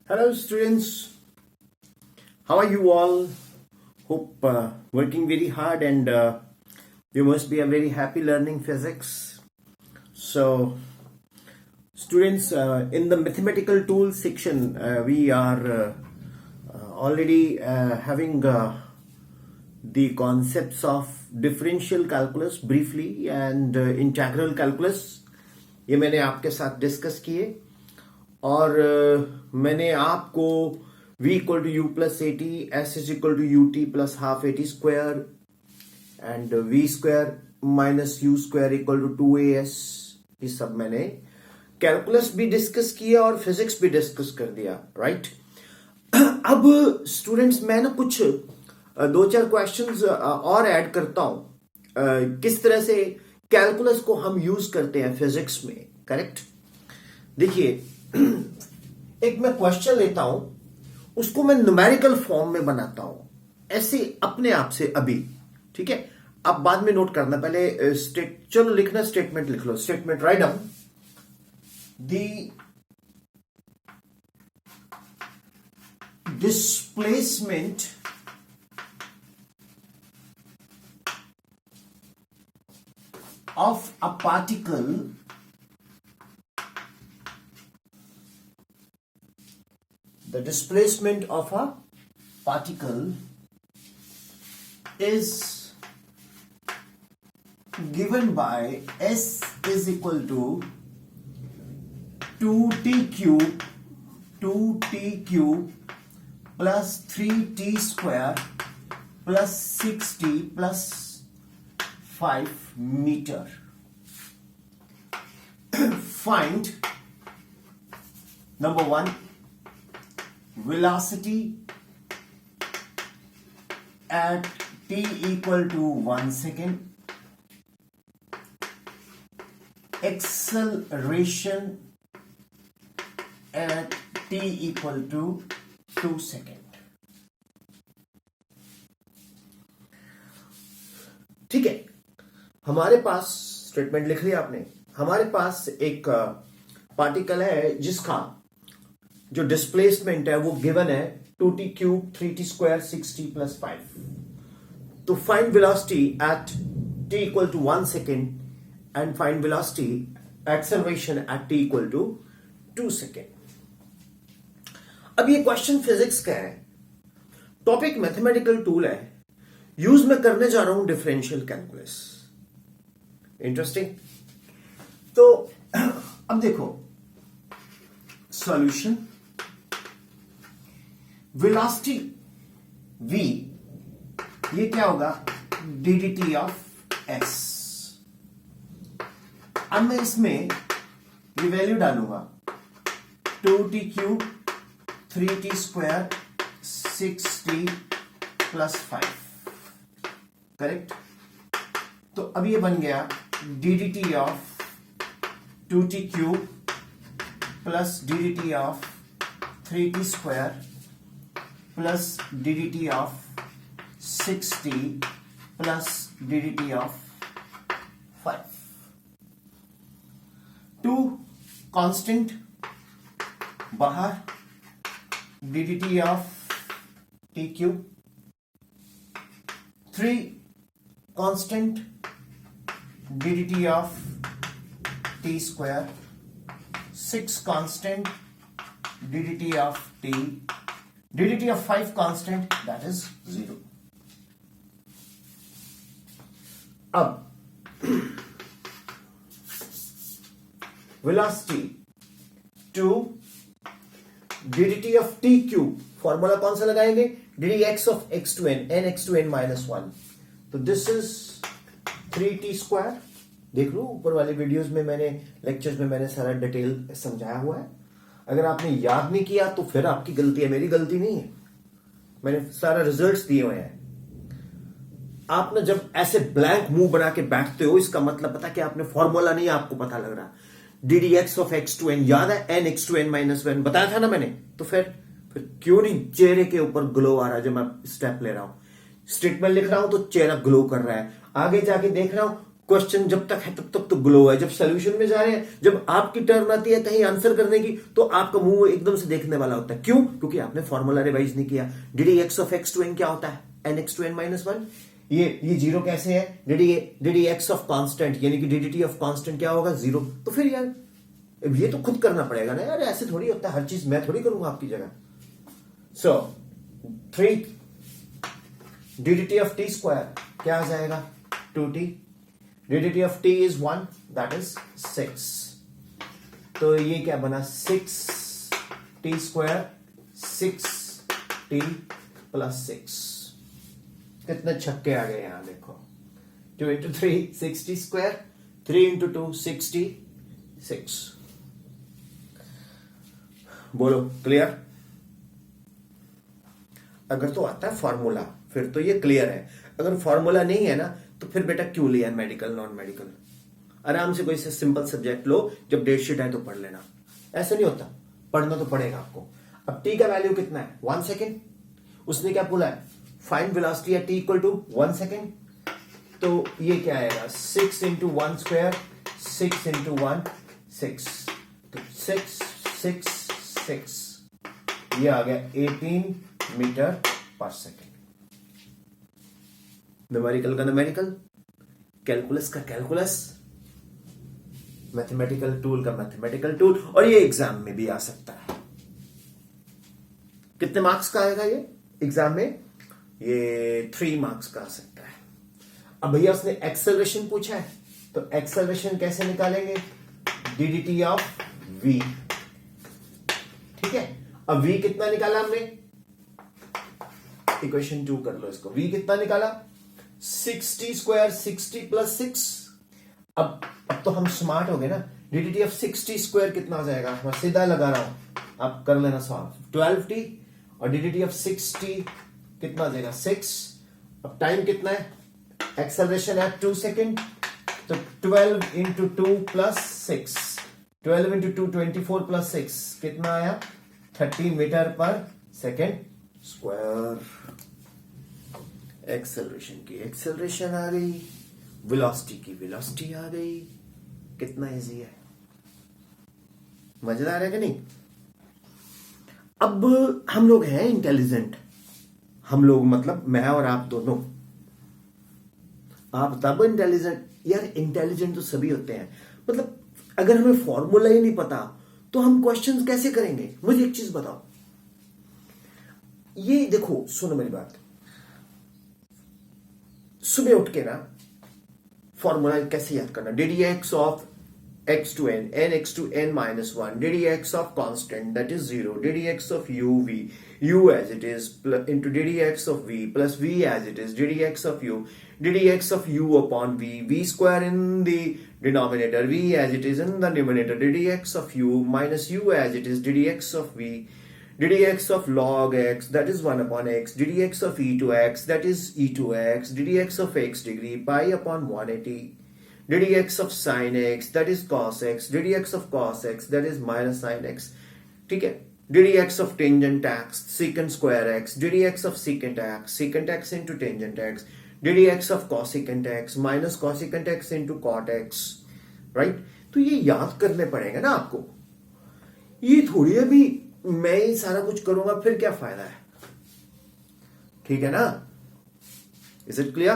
Hello, students. How are you all? Hope working very hard and you must be a very happy learning physics. So, students, in the mathematical tools section, we are already having the concepts of differential calculus briefly and integral calculus. ये मैंने आपके साथ discuss किए और मैंने आपको v equal to u plus a t s is equal to u t plus half a t square and v square minus u square equal to 2as, ये सब मैंने कैलकुलस भी डिस्कस किया और फिजिक्स भी डिस्कस कर दिया, right. अब स्टूडेंट्स मैं ना कुछ दो चार क्वेश्चंस और ऐड करता हूं किस तरह से कैलकुलस को हम यूज करते हैं फिजिक्स में, करेक्ट। देखिए एक मैं क्वेश्चन लेता हूं, उसको मैं न्यूमेरिकल फॉर्म में बनाता हूं ऐसे अपने आप से अभी, ठीक है। आप बाद में नोट करना, पहले चलो लिखना, स्टेटमेंट लिख लो। Statement write down the displacement of a particle the displacement of a particle is given by s is equal to 2t cube plus 3t square plus 6t plus 5 meter. Find number 1 velocity at t equal to 1 second, acceleration at t equal to 2 second. ठीक है, हमारे पास statement लिख लिया आपने। हमारे पास एक particle है जिसका जो डिस्प्लेसमेंट है वो गिवन है 2t cube 3t square 6t plus 5। तो find velocity at t equal to 1 second and find velocity acceleration at t equal to 2 second. अब ये क्वेश्चन फिजिक्स का है, टॉपिक मैथमेटिकल टूल है, यूज मैं करने जा रहा हूं डिफरेंशियल कैलकुलस। इंटरेस्टिंग। तो अब देखो सॉल्यूशन, वेलोसिटी v ये क्या होगा, dt ऑफ s। अब मैं इसमें ये वैल्यू डालूंगा 2t cube 3t square 6t plus 5, correct. तो अब ये बन गया dt of 2t cube plus dt of 3t square plus dt of 6t plus dt of 5। 2 constant बाहर, dt of t cube, 3 constant dt of t square, 6 constant dt of t, dt of 5 constant, that is 0. अब velocity to dt of t cube, formula कौन सा लगाएंगे, dx of x to n, n x to n minus 1। तो this is 3t square. देख लो ऊपर वाले videos में मैंने, लेक्चर्स में मैंने सारा डिटेल समझाया हुआ है। अगर आपने याद नहीं किया तो फिर आपकी गलती है, मेरी गलती नहीं है। मैंने सारा रिजल्ट्स दिए हुए हैं। आप ना जब ऐसे ब्लैंक मुंह बना के बैठते हो, इसका मतलब पता कि आपने फॉर्मूला नहीं आपको पता लग रहा। ddx of x to n याद है, n x to n minus 1 बताया था ना मैंने। तो फिर क्यों नहीं चेहरे के ऊपर ग्लो आ रहा है जब मैं स्टेप ले रहा हूं, स्टेटमेंट लिख रहा हूं तो चेहरा ग्लो कर रहा है। आगे जाके देख रहा हूं क्वेश्चन जब तक है तब तक तो ग्लो है, जब सोल्यूशन में जा रहे हैं, जब आपकी टर्न आती है कहीं आंसर करने की, तो आपका मुंह एकदम से देखने वाला होता है। क्यों? क्योंकि आपने फॉर्मूला रिवाइज नहीं किया। D x of x to n क्या होता है? N x to n minus one. ये जीरो कैसे है? डी एक्स ऑफ कांस्टेंट यानी कि डी ऑफ कांस्टेंट क्या होगा? जीरो। तो फिर यार ये तो खुद करना पड़ेगा ना यार, ऐसे थोड़ी होता है, हर चीज मैं थोड़ी करूंगा आपकी जगह। सो 3 डी ऑफ टी स्क्वायर क्या आ जाएगा? 2t। D of T is 1, that is 6। तो ये क्या बना? 6t square 6t plus 6। कितने छक्के आ गए यहां देखो। 2 इंटू 3 60 स्क्वायर, 3 इंटू 2 66। बोलो क्लियर? अगर तो आता है फॉर्मूला फिर तो ये क्लियर है, अगर फॉर्मूला नहीं है ना तो फिर बेटा क्यों लिया मेडिकल नॉन मेडिकल? आराम से कोई से सिंपल सब्जेक्ट लो, जब डेट शीट है तो पढ़ लेना। ऐसा नहीं होता, पढ़ना तो पड़ेगा आपको। अब टी का वैल्यू कितना है? 1 सेकेंड। उसने क्या बोला है? Find velocity at t equal to 1 second. तो ये क्या आएगा? 6 इंटू 1 स्क्वायर 6 इंटू 1 6। तो 6 6 6 ये आ गया 18 मीटर पर सेकेंड। न्यूमेरिकल का न्यूमेरिकल, कैलकुलस का कैलकुलस, मैथमेटिकल टूल का मैथमेटिकल टूल, और ये एग्जाम में भी आ सकता है। कितने मार्क्स का आएगा ये एग्जाम में? ये 3 मार्क्स का आ सकता है। अब भैया उसने एक्सेलरेशन पूछा है, तो एक्सेलरेशन कैसे निकालेंगे? D of v. ठीक है, अब v कितना निकाला हमने? इक्वेशन 2 कर लो इसको। v कितना निकाला? 60 स्क्वायर 60 प्लस 6। अब तो हम स्मार्ट हो गए ना। डी ऑफ 60 स्क्वायर कितना आ जाएगा? मैं सीधा लगा रहा हूं, आप कर लेना सॉल्व। 12t और डी ऑफ 60 कितना आ जाएगा? 6। अब टाइम कितना है? एक्सेलरेशन है 2 सेकेंड, तो 12 इंटू 2 प्लस 6। 12 इंटू 2 24 प्लस 6 कितना आया? 30 metre per second square. Acceleration की एक्सेलरेशन आ गई, वेलोसिटी की वेलोसिटी आ गई। कितना इजी है, मजेदार है कि नहीं? अब हम लोग हैं इंटेलिजेंट, हम लोग मतलब मैं और आप दोनों। आप तब इंटेलिजेंट, यार इंटेलिजेंट तो सभी होते हैं, मतलब अगर हमें फॉर्मूला ही नहीं पता तो हम क्वेश्चंस कैसे करेंगे? मुझे एक चीज बताओ, ये देखो सुनो मेरी बात। सुबह उठ के ना फॉर्मूला कैसे याद करना? D x of x to n x to n minus 1, ddx of constant that is 0, ddx of u as it is into ddx of v plus v as it is, ddx of u upon v square in the denominator, v as it is in the numerator, ddx of u minus u as it is, ddx of v, ddx of log x that is 1 upon x, ddx of e to x that is e to x, ddx of x degree pi upon 180, ddx of sin x that is cos x, ddx of cos x that is minus sin x. ठीक है, ddx of tangent x secant square x, ddx of secant x into tangent x, ddx of cosecant x minus cosecant x into cot x, right? तो ये याद करने पड़ेगा ना आपको, ये थोड़ी अभी मैं ही सारा कुछ करूंगा फिर क्या फायदा है? ठीक है ना? Is it clear?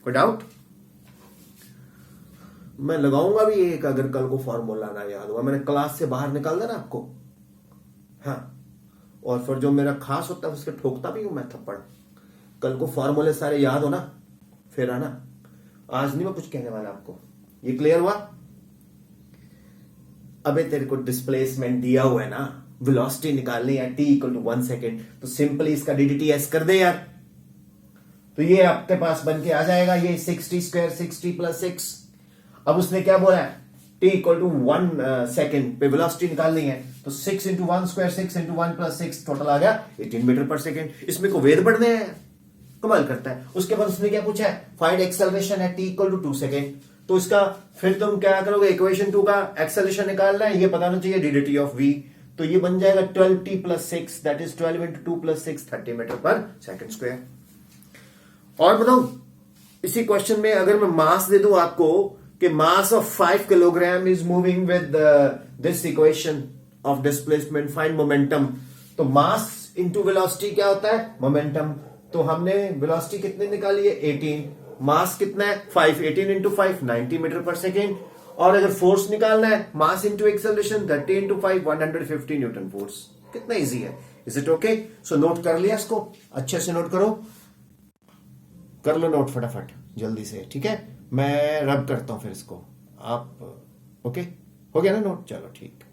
कोई डाउट? मैं लगाऊंगा भी एक, अगर कल को फॉर्मूला ना याद हुआ मैंने क्लास से बाहर निकाल देना आपको। हाँ, और फिर जो मेरा खास होता है उसके ठोकता भी हूं मैं थप्पड़। कल को फॉर्मूले सारे याद हो ना फिर आना। आज नहीं मैं कुछ कहने वाला आपको। ये क्लियर हुआ? अबे तेरे को डिस्प्लेसमेंट दिया हुआ है ना, वेलोसिटी निकालनी है t इक्वल टू 1 सेकेंड, तो सिंपली इसका ddts कर दे यार, तो ये आपके पास बन के आ जाएगा। ये 60 स्क्वायर 60 प्लस 6। अब उसने क्या बोला है? t इक्वल टू 1 सेकेंड पे वेलोसिटी निकालनी है, तो 6 into 1 square 6 into 1 plus 6 total आ गया 18 मीटर पर सेकेंड। इसमें को वेद पढ़ने हैं, कमाल करता है। उसके बाद उसने क्या पूछा है? Find acceleration at t equal to 2 second. तो इसका फिर तुम क्या करोगे? इक्वेशन 2 का एक्सेलरेशन निकालना है, ये बताना चाहिए dt ऑफ v। तो ये बन जाएगा 12t plus 6 that is 12 into 2 plus 6 30 metre per second square. और बताऊं इसी क्वेश्चन में अगर मैं मास दे दूं आपको कि mass of 5 kilogram is moving with this equation of displacement, find momentum, तो मास इनटू वेलोसिटी क्या होता है? मोमेंटम। तो हमने वेलोसिटी कितनी निकाली है? 18। मास कितना है? 5। 18 इंटू 5 90 मीटर पर सेकेंड। और अगर फोर्स निकालना है, mass into acceleration 30 into 5 150 Newton force. कितना इजी है। Is it okay? So note कर लिया इसको, अच्छे से नोट करो, कर लो नोट फटाफट जल्दी से, ठीक है? मैं रब करता हूं फिर इसको, आप ओके? हो गया ना नोट? चलो ठीक।